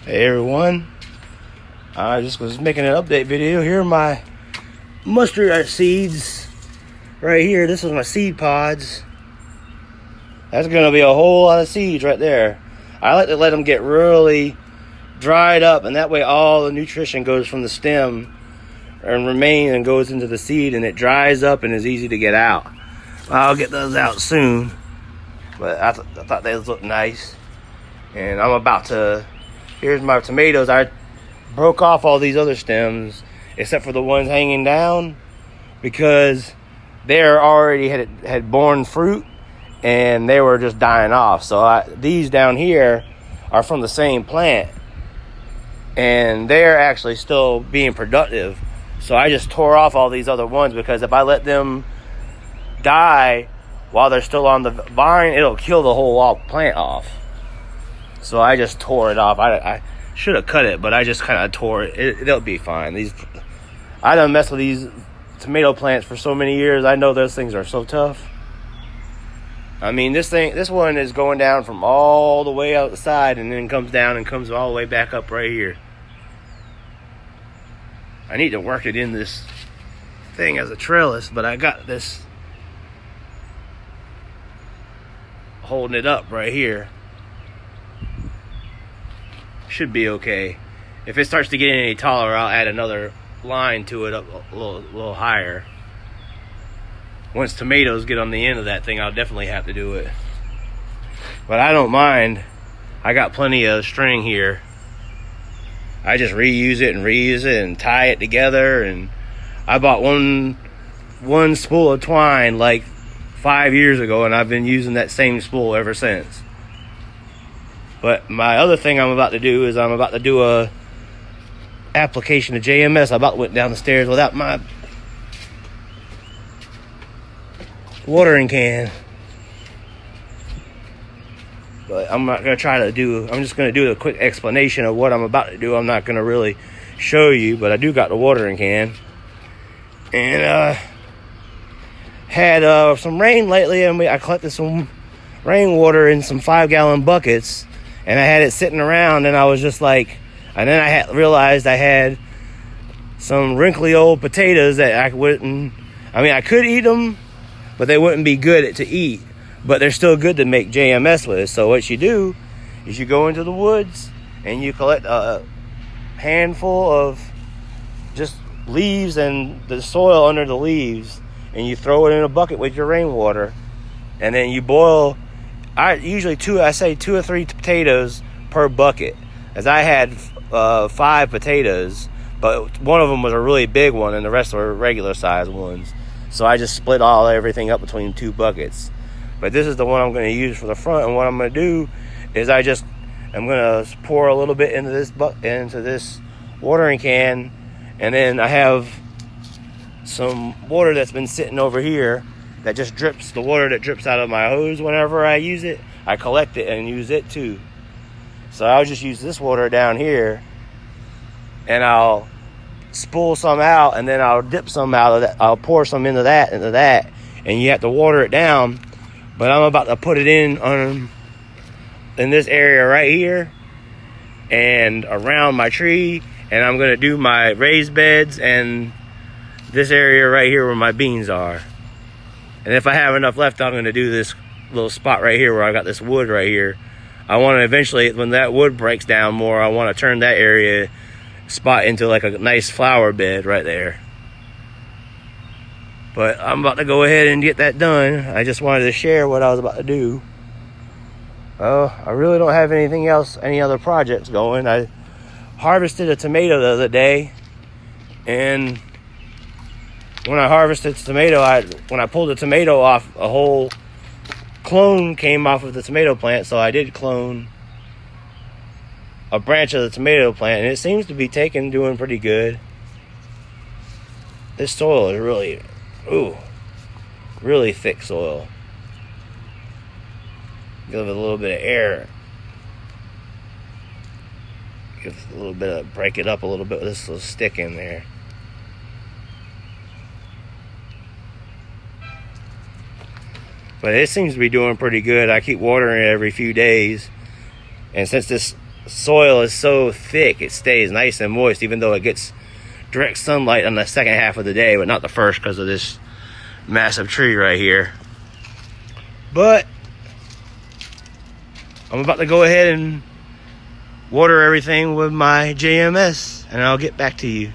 Hey everyone, I just was making an update video. Here are my mustard seeds right here. This is my seed pods. That's gonna be a whole lot of seeds right there. I like to let them get really dried up, and that way all the nutrition goes from the stem and remains and goes into the seed, and it dries up and is easy to get out. I'll get those out soon, but I thought those looked nice. And I'm about to, here's my tomatoes. I broke off all these other stems except for the ones hanging down because they're already had borne fruit and they were just dying off. So these down here are from the same plant and they're actually still being productive. So I just tore off all these other ones because if I let them die while they're still on the vine, it'll kill the whole plant off. So I just tore it off. I should have cut it, but I just kind of tore it. It'll be fine. I done messed with these tomato plants for so many years. I know those things are so tough. I mean, this one is going down from all the way outside and then comes down and comes all the way back up right here. I need to work it in this thing as a trellis, but I got this holding it up right here. Should be okay. If it starts to get any taller, I'll add another line to it up a little higher. Once tomatoes get on the end of that thing, I'll definitely have to do it. But I don't mind. I got plenty of string here. I just reuse it and tie it together. And I bought one spool of twine like 5 years ago, and I've been using that same spool ever since. But my other thing I'm about to do is I'm about to do a application of JMS. I about went down the stairs without my watering can. But I'm not going to try to do, I'm just going to do a quick explanation of what I'm about to do. I'm not going to really show you, but I do got the watering can. And had some rain lately, and I collected some rainwater in some 5-gallon buckets. And I had it sitting around, and I was just like, and then I realized I had some wrinkly old potatoes that I could eat them, but they wouldn't be good to eat. But they're still good to make JMS with. So what you do is you go into the woods and you collect a handful of just leaves and the soil under the leaves, and you throw it in a bucket with your rainwater, and then you boil. I usually say 2 or 3 potatoes per bucket, as I had 5 potatoes, but one of them was a really big one and the rest were regular size ones. So I just split everything up between 2 buckets. But this is the one I'm going to use for the front, and what I'm going to do is I'm going to pour a little bit into this watering can, and then I have some water that's been sitting over here that just drips, the water that drips out of my hose whenever I use it. I collect it and use it too. So I'll just use this water down here, and I'll spool some out, and then I'll dip some out of that. I'll pour some into that, and you have to water it down. But I'm about to put it in this area right here and around my tree, and I'm going to do my raised beds and this area right here where my beans are. And if I have enough left, I'm going to do this little spot right here where I got this wood right here. I want to eventually, when that wood breaks down more, I want to turn that area spot into like a nice flower bed right there. But I'm about to go ahead and get that done. I just wanted to share what I was about to do. I really don't have anything else, any other projects going. I harvested a tomato the other day, and when I harvested the tomato, when I pulled the tomato off, a whole clone came off of the tomato plant. So I did clone a branch of the tomato plant, and it seems to be doing pretty good. This soil is really thick soil. Give it a little bit of air. Break it up a little bit with this little stick in there. But it seems to be doing pretty good. I keep watering it every few days. And since this soil is so thick, it stays nice and moist, even though it gets direct sunlight on the second half of the day, but not the first because of this massive tree right here. But I'm about to go ahead and water everything with my JMS, and I'll get back to you.